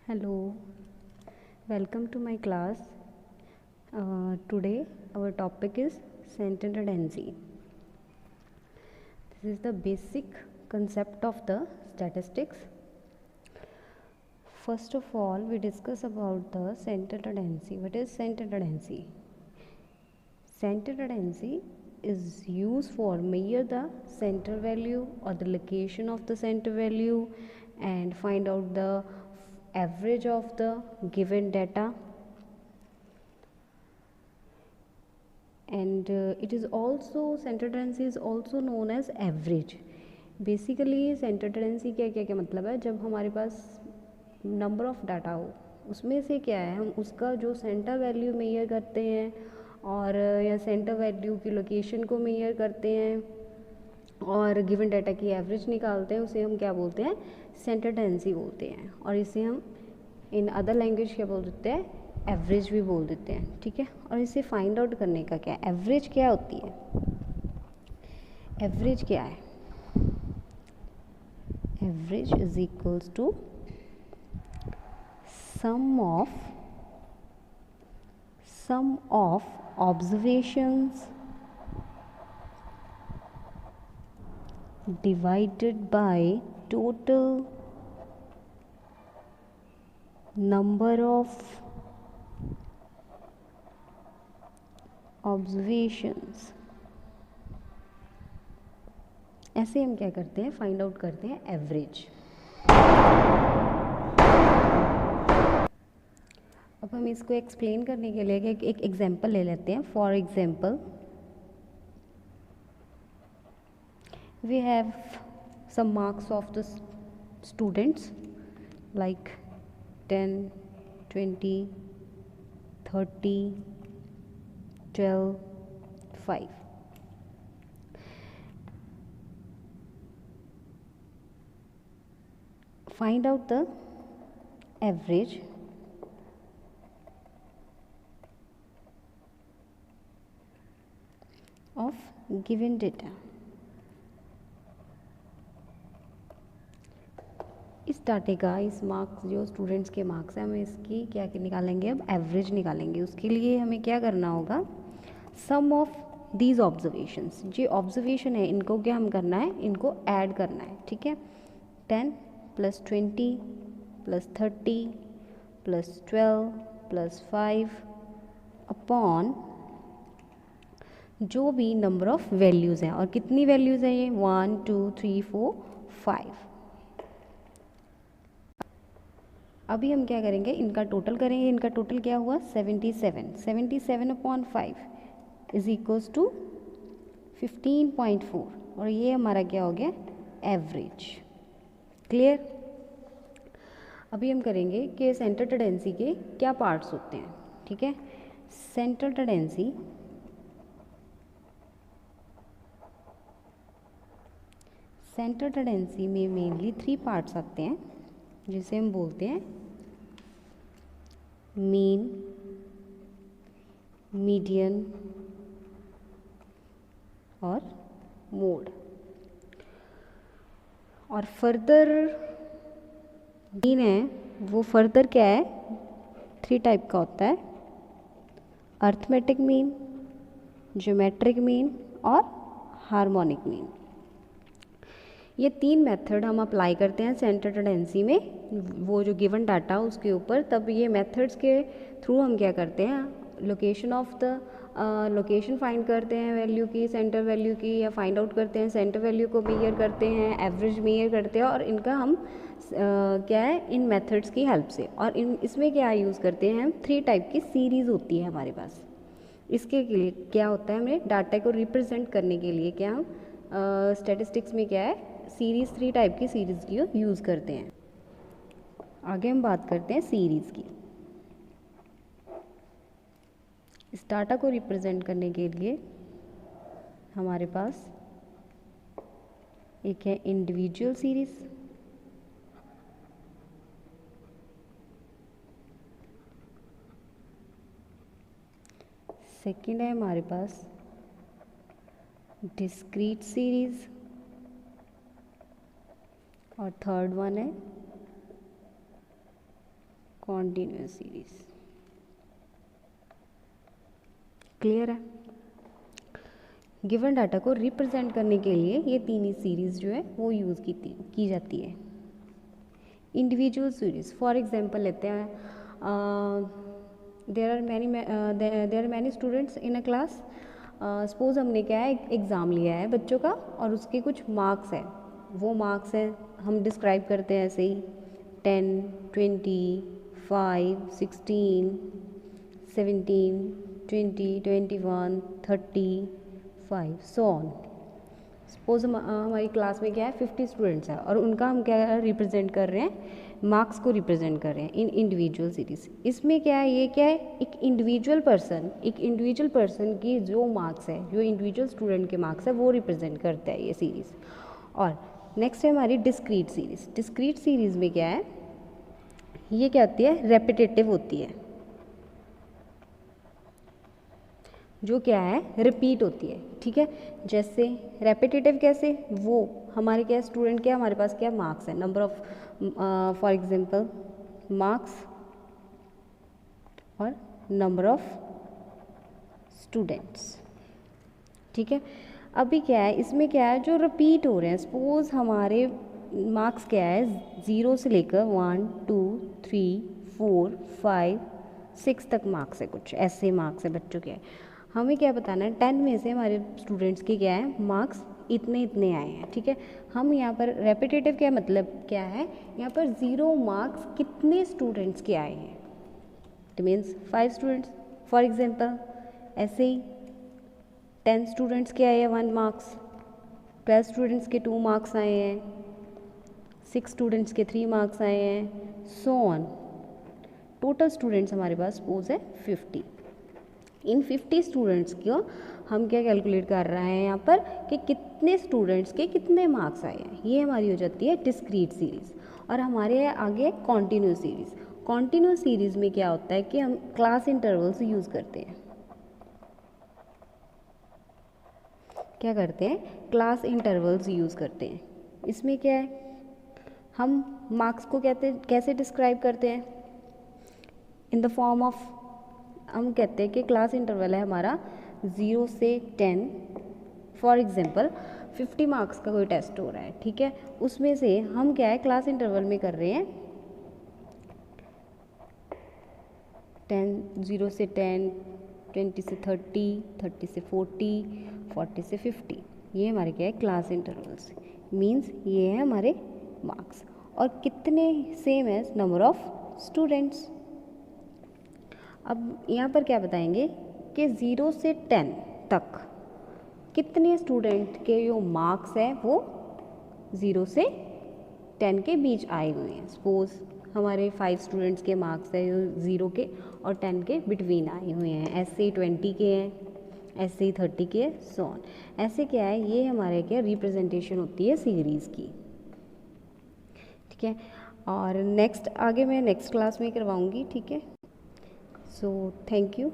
Hello, welcome to my class. Today our topic is center tendency. This is the basic concept of the statistics. First of all, we discuss about the center tendency. What is center tendency? Center tendency is used for measure the center value or the location of the center value and find out the average of the given data, and it is also center tendency is also known as average. Basically centre tendency क्या क्या क्या मतलब है, जब हमारे पास number of data हो उसमें से क्या है हम उसका जो सेंटर वैल्यू मेजर करते हैं और या सेंटर वैल्यू की लोकेशन को मेजर करते हैं और गिवन डाटा की एवरेज निकालते हैं, उसे हम क्या बोलते हैं, सेंटर टेंडेंसी बोलते हैं। और इसे हम इन अदर लैंग्वेज क्या बोल देते हैं, एवरेज भी बोल देते हैं। ठीक है, और इसे फाइंड आउट करने का क्या, एवरेज क्या होती है, एवरेज क्या है, average is equals to sum of observations divided by total number of observations। ऐसे हम क्या करते हैं, फाइंड आउट करते हैं एवरेज। अब हम इसको एक्सप्लेन करने के लिए एक एग्जांपल ले लेते हैं। For example we have some marks of the students like 10, 20, 30, 12, 5. Find out the average of given data। इस डाटे का, इस मार्क्स जो स्टूडेंट्स के मार्क्स हैं, हम इसकी क्या निकालेंगे, अब एवरेज निकालेंगे। उसके लिए हमें क्या करना होगा, सम ऑफ दीज ऑब्जर्वेशंस, जो ऑब्जर्वेशन है इनको क्या हम करना है, इनको ऐड करना है। ठीक है, 10 + 20 + 30 + 12 + 5 अपॉन जो भी नंबर ऑफ वैल्यूज़ हैं। और कितनी वैल्यूज़ हैं ये, 1 2 3 4 5। अभी हम क्या करेंगे, इनका टोटल करेंगे। इनका टोटल क्या हुआ, 77। 77 अपॉन 5 इज इक्वल्स टू 15.4, और ये हमारा क्या हो गया, एवरेज। क्लियर। अभी हम करेंगे कि सेंटर टेंडेंसी के क्या पार्ट्स होते हैं। ठीक है, सेंटर टेंडेंसी में मेनली 3 पार्ट्स आते हैं, जिसे हम बोलते हैं मीन, मीडियन और मोड। और फर्दर मीन है वो फर्दर क्या है, 3 टाइप का होता है, अर्थमेटिक मीन, ज्योमेट्रिक मीन और हार्मोनिक मीन। ये 3 मेथड हम अप्लाई करते हैं सेंटर टेंडेंसी में, वो जो गिवन डाटा उसके ऊपर। तब ये मेथड्स के थ्रू हम क्या करते हैं, location of the location find करते हैं वैल्यू की, सेंटर वैल्यू की, या फाइंड आउट करते हैं, सेंटर वैल्यू को मेजर करते हैं, एवरेज मेजर करते हैं, और इनका हम क्या है, इन मेथड्स की हेल्प से। और इसमें क्या यूज़ करते हैं हम, 3 टाइप की सीरीज़ होती है हमारे पास। इसके लिए क्या होता है, हमें डाटा को रिप्रेजेंट करने के लिए क्या हम स्टैटिस्टिक्स में क्या है, सीरीज़ 3 टाइप की सीरीज़ की यूज़ करते हैं। आगे हम बात करते हैं सीरीज़ की। इस डाटा को रिप्रेजेंट करने के लिए हमारे पास एक है इंडिविजुअल सीरीज़, सेकंड है हमारे पास डिस्क्रीट सीरीज़, और थर्ड वन है कॉन्टिन्यूस सीरीज। क्लियर है? गिवन डाटा को रिप्रेजेंट करने के लिए ये तीन ही सीरीज़ जो है वो यूज़ की जाती है। इंडिविजुअल सीरीज़, फॉर एग्जांपल लेते हैं, there are many students in a class. Suppose हमने क्या है, एग्ज़ाम लिया है बच्चों का और उसके कुछ मार्क्स है, वो मार्क्स है हम डिस्क्राइब करते हैं ऐसे ही 10, 20, 5, 16, 17, 20, 21, 35 सो ऑन। सपोज हमारी क्लास में क्या है 50 स्टूडेंट्स हैं और उनका हम क्या रिप्रेजेंट कर रहे हैं, मार्क्स को रिप्रेजेंट कर रहे हैं इन इंडिविजुअल सीरीज़। इसमें क्या है, ये क्या है, एक इंडिविजुअल पर्सन की जो मार्क्स है, जो इंडिविजुअल स्टूडेंट के मार्क्स है वो रिप्रेजेंट करता है ये सीरीज़। और नेक्स्ट है हमारी डिस्क्रीट सीरीज़। डिस्क्रीट सीरीज़ में क्या है, ये क्या होती है, रेपिटेटिव होती है, जो क्या है रिपीट होती है। ठीक है, जैसे रेपिटेटिव कैसे, वो हमारे क्या स्टूडेंट क्या हमारे पास क्या मार्क्स है, number of for example marks और नंबर ऑफ स्टूडेंट्स। ठीक है, अभी क्या है इसमें क्या है जो रिपीट हो रहे हैं, सपोज हमारे मार्क्स क्या है 0 से लेकर 1, 2, 3, 4, 5, 6 तक मार्क्स है, कुछ ऐसे मार्क्स है बच्चों के। हमें क्या बताना है 10 में से हमारे स्टूडेंट्स के क्या है मार्क्स इतने इतने आए हैं। ठीक है, हम यहाँ पर रेपिटेटिव क्या मतलब क्या है, यहाँ पर 0 मार्क्स कितने स्टूडेंट्स के आए हैं, it means 5 students. For example ऐसे ही 10 स्टूडेंट्स के आए हैं 1 मार्क्स, 12 स्टूडेंट्स के 2 मार्क्स आए हैं, 6 स्टूडेंट्स के 3 मार्क्स आए हैं, सो ऑन। टोटल स्टूडेंट्स हमारे पास सपोज है 50। इन 50 स्टूडेंट्स को हम क्या कैलकुलेट कर रहे हैं यहाँ पर कि कितने स्टूडेंट्स के कितने मार्क्स आए हैं, ये हमारी हो जाती है डिस्क्रीट सीरीज़। और हमारे आगे कॉन्टिन्यूस सीरीज़। कॉन्टिन्यूस सीरीज़ में क्या होता है कि हम क्लास इंटरवल्स यूज़ करते हैं, क्या करते हैं, क्लास इंटरवल्स यूज़ करते हैं। इसमें क्या है, हम मार्क्स को कैसे डिस्क्राइब करते हैं, इन द फॉर्म ऑफ, हम कहते हैं कि क्लास इंटरवल है हमारा 0 से 10। फॉर एग्जांपल 50 मार्क्स का कोई टेस्ट हो रहा है, ठीक है, उसमें से हम क्या है क्लास इंटरवल में कर रहे हैं 0 से 10, 20 से 30, 30 से 40, 40 से 50, ये हमारे क्या है क्लास इंटरवल्स। मीन्स ये है हमारे मार्क्स। और कितने, सेम है नंबर ऑफ स्टूडेंट्स। अब यहाँ पर क्या बताएंगे कि 0 से 10 तक कितने स्टूडेंट के जो मार्क्स हैं वो 0 से 10 के बीच आए हुए हैं। सपोज हमारे 5 स्टूडेंट्स के मार्क्स हैं जो 0 के और 10 के बिटवीन आए हुए हैं, ऐसे 20 के हैं, ऐसे 30 के, सो ऑन। ऐसे क्या है, ये हमारे क्या रिप्रेजेंटेशन होती है सीरीज़ की। ठीक है, और नेक्स्ट आगे मैं नेक्स्ट क्लास में करवाऊँगी। ठीक है, so thank you।